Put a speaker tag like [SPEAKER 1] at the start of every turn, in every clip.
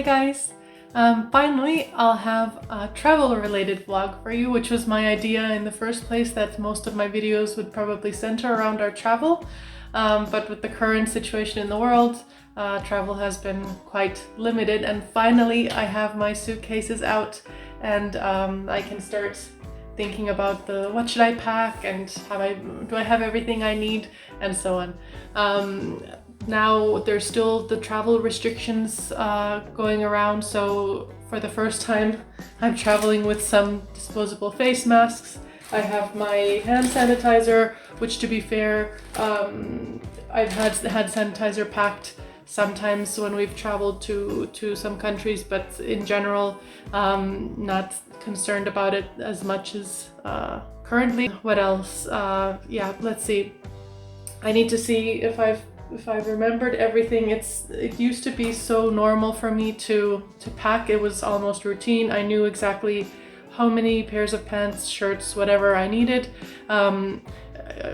[SPEAKER 1] Hi guys! Finally, I'll have a travel-related vlog for you, which was my idea in the first place, that most of my videos would probably center around our travel. But with the current situation in the world, travel has been quite limited, and finally I have my suitcases out and I can start thinking about what should I pack and do I have everything I need and so on. Now there's still the travel restrictions going around, so for the first time I'm traveling with some disposable face masks. I have my hand sanitizer, which, to be fair, I've had hand sanitizer packed sometimes when we've traveled to some countries, but in general not concerned about it as much as currently. What else? Yeah, let's see. I need to see if I've remembered everything. It used to be so normal for me to pack. It was almost routine. I knew exactly how many pairs of pants, shirts, whatever I needed.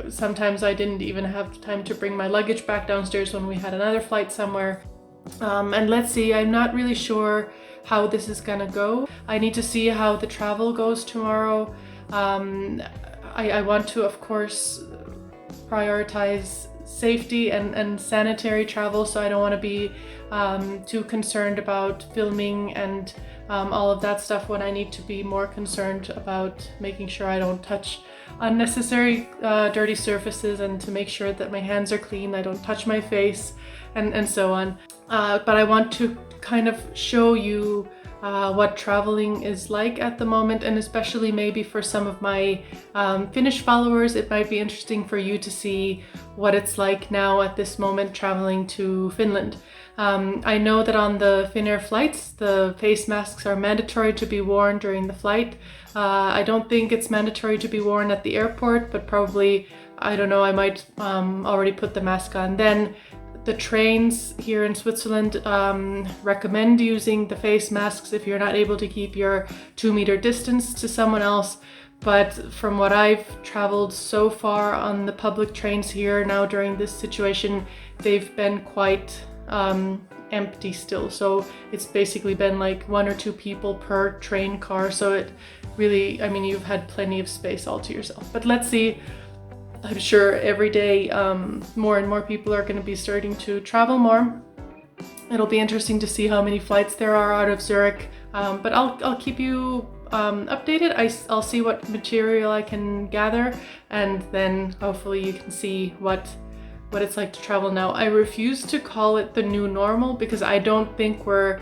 [SPEAKER 1] Sometimes I didn't even have time to bring my luggage back downstairs when we had another flight somewhere. And let's see, I'm not really sure how this is gonna go. I need to see how the travel goes tomorrow. I want to, of course, prioritize safety and sanitary travel, so I don't want to be too concerned about filming and all of that stuff, when I need to be more concerned about making sure I don't touch unnecessary dirty surfaces, and to make sure that my hands are clean, I don't touch my face and so on. But I want to kind of show you what traveling is like at the moment, and especially maybe for some of my Finnish followers, it might be interesting for you to see what it's like now at this moment traveling to Finland. I know that on the Finnair flights, the face masks are mandatory to be worn during the flight. I don't think it's mandatory to be worn at the airport, but probably, I don't know, I might already put the mask on then. The trains here in Switzerland recommend using the face masks if you're not able to keep your 2-meter distance to someone else. But from what I've traveled so far on the public trains here now during this situation, they've been quite empty still. So it's basically been like 1 or 2 people per train car. So it really, I mean, you've had plenty of space all to yourself. But let's see. I'm sure every day more and more people are going to be starting to travel more. It'll be interesting to see how many flights there are out of Zurich, but I'll keep you updated. I'll see what material I can gather, and then hopefully you can see what it's like to travel now. I refuse to call it the new normal, because I don't think we're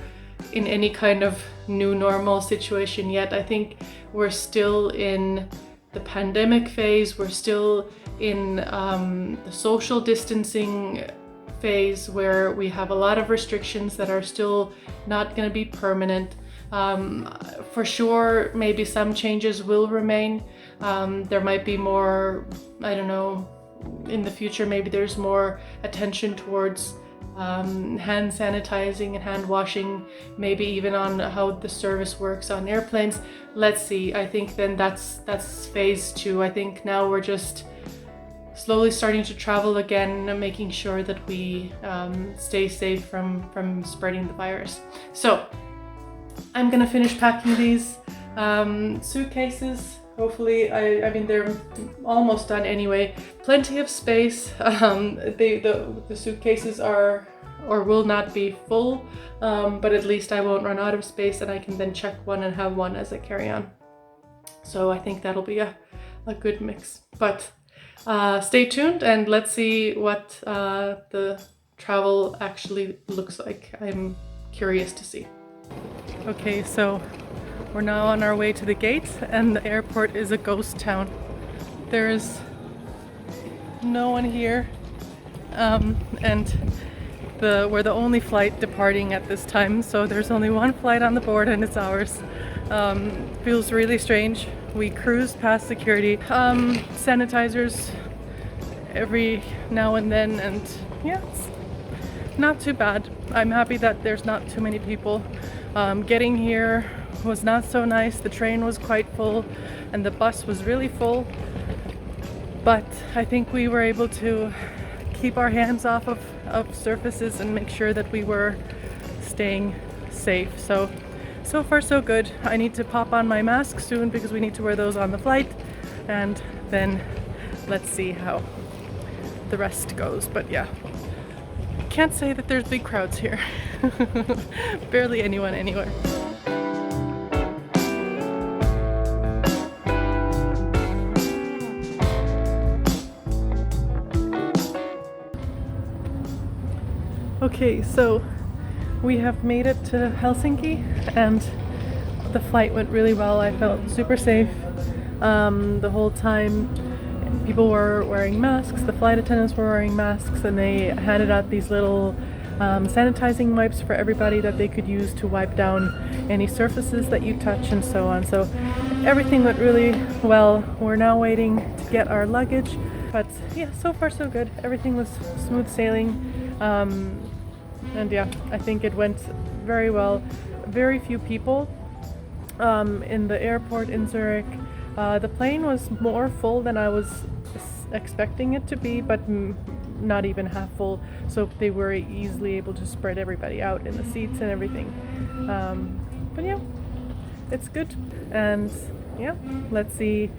[SPEAKER 1] in any kind of new normal situation yet. I think we're still in the pandemic phase. We're still in the social distancing phase, where we have a lot of restrictions that are still not going to be permanent. For sure, maybe some changes will remain. There might be more, I don't know, in the future, maybe there's more attention towards hand sanitizing and hand washing, maybe even on how the service works on airplanes. Let's see. I think then that's phase 2. I think now we're just slowly starting to travel again, making sure that we stay safe from spreading the virus. So I'm gonna finish packing these suitcases. Hopefully, I mean, they're almost done anyway. Plenty of space. The suitcases are or will not be full, but at least I won't run out of space, and I can then check one and have one as a carry-on. So I think that'll be a good mix. But stay tuned and let's see what the travel actually looks like. I'm curious to see. Okay, so we're now on our way to the gate, and the airport is a ghost town. There's no one here, and we're the only flight departing at this time, so there's only one flight on the board and it's ours. Feels really strange. We cruise past security, sanitizers every now and then, and yeah, it's not too bad. I'm happy that there's not too many people. Getting here was not so nice. The train was quite full and the bus was really full, but I think we were able to keep our hands off of surfaces and make sure that we were staying safe. So far so good. I need to pop on my mask soon because we need to wear those on the flight, and then let's see how the rest goes. But yeah, can't say that there's big crowds here. Barely anyone anywhere. Okay, so we have made it to Helsinki and the flight went really well. I felt super safe the whole time. People were wearing masks, the flight attendants were wearing masks, and they handed out these little sanitizing wipes for everybody that they could use to wipe down any surfaces that you touch and so on. So everything went really well. We're now waiting to get our luggage, but yeah, so far so good. Everything was smooth sailing. And yeah, I think it went very well. Very few people in the airport in Zurich. The plane was more full than I was expecting it to be, but not even half full, so they were easily able to spread everybody out in the seats and everything. But yeah, it's good, and yeah, let's see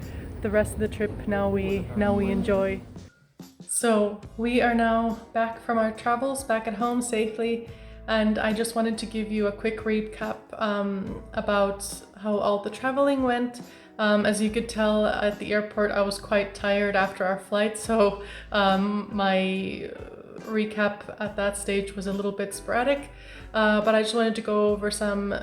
[SPEAKER 1] the rest of the trip. Now we enjoy. So we are now back from our travels, back at home safely, and I just wanted to give you a quick recap about how all the traveling went. As you could tell at the airport, I was quite tired after our flight, so my recap at that stage was a little bit sporadic, but I just wanted to go over some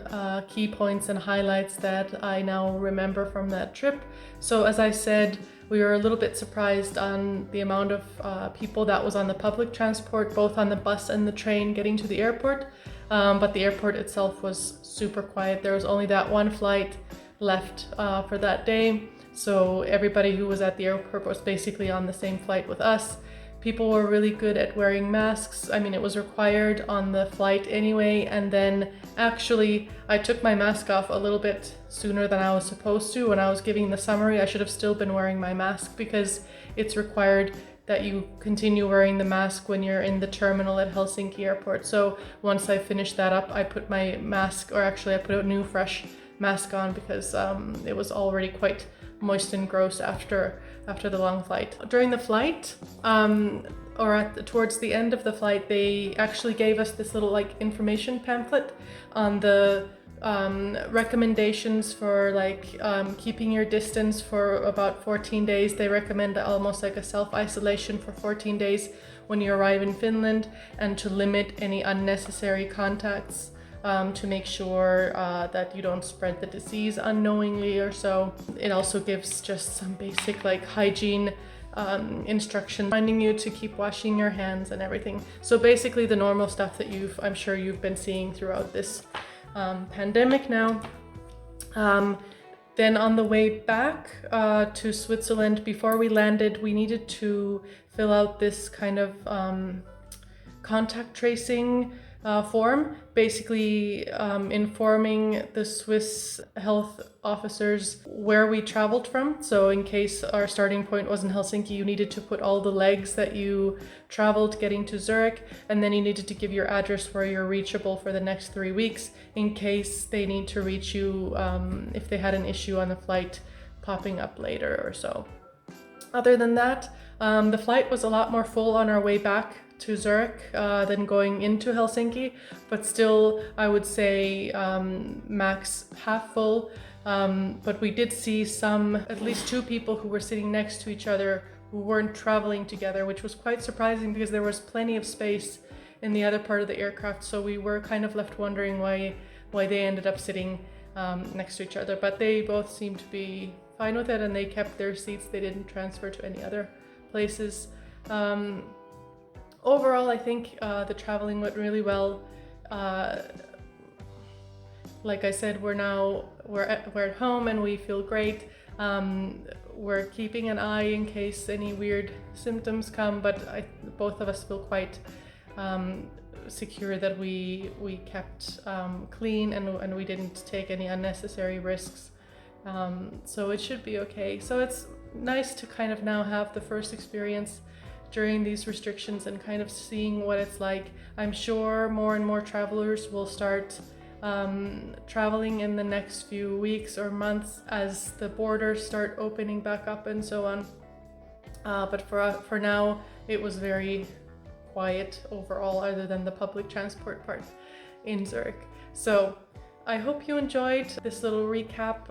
[SPEAKER 1] key points and highlights that I now remember from that trip. So as I said, we were a little bit surprised on the amount of people that was on the public transport, both on the bus and the train getting to the airport, but the airport itself was super quiet. There was only that one flight left for that day, so everybody who was at the airport was basically on the same flight with us. People were really good at wearing masks. I mean, it was required on the flight anyway, and then actually I took my mask off a little bit sooner than I was supposed to. When I was giving the summary, I should have still been wearing my mask because it's required that you continue wearing the mask when you're in the terminal at Helsinki Airport. So once I finished that up, I put my mask, or actually I put a new fresh mask on because it was already quite moist and gross after the long flight. During the flight, towards the end of the flight, they actually gave us this little like information pamphlet on the recommendations for keeping your distance for about 14 days. They recommend almost like a self-isolation for 14 days when you arrive in Finland, and to limit any unnecessary contacts, to make sure that you don't spread the disease unknowingly or so. It also gives just some basic like hygiene instructions, reminding you to keep washing your hands and everything. So basically the normal stuff that I'm sure you've been seeing throughout this pandemic now. Then on the way back to Switzerland, before we landed, we needed to fill out this kind of contact tracing form, basically informing the Swiss health officers where we traveled from. So in case our starting point was in Helsinki, you needed to put all the legs that you traveled getting to Zurich, and then you needed to give your address where you're reachable for the next 3 weeks in case they need to reach you if they had an issue on the flight popping up later or so. Other than that, the flight was a lot more full on our way back to Zurich than going into Helsinki, but still I would say max half full. But we did see at least two people who were sitting next to each other who weren't traveling together, which was quite surprising because there was plenty of space in the other part of the aircraft. So we were kind of left wondering why they ended up sitting next to each other. But they both seemed to be fine with it, and they kept their seats. They didn't transfer to any other places. Overall, I think the traveling went really well. Like I said, we're at home and we feel great. We're keeping an eye in case any weird symptoms come, but both of us feel quite secure that we kept clean and we didn't take any unnecessary risks. So it should be okay. So it's nice to kind of now have the first experience during these restrictions and kind of seeing what it's like. I'm sure more and more travelers will start traveling in the next few weeks or months as the borders start opening back up and so on. But for now, it was very quiet overall, other than the public transport part in Zurich. So I hope you enjoyed this little recap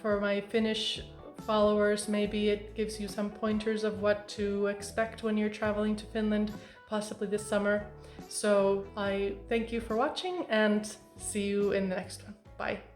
[SPEAKER 1] for my Finnish followers. Maybe it gives you some pointers of what to expect when you're traveling to Finland, possibly this summer. So I thank you for watching and see you in the next one. Bye.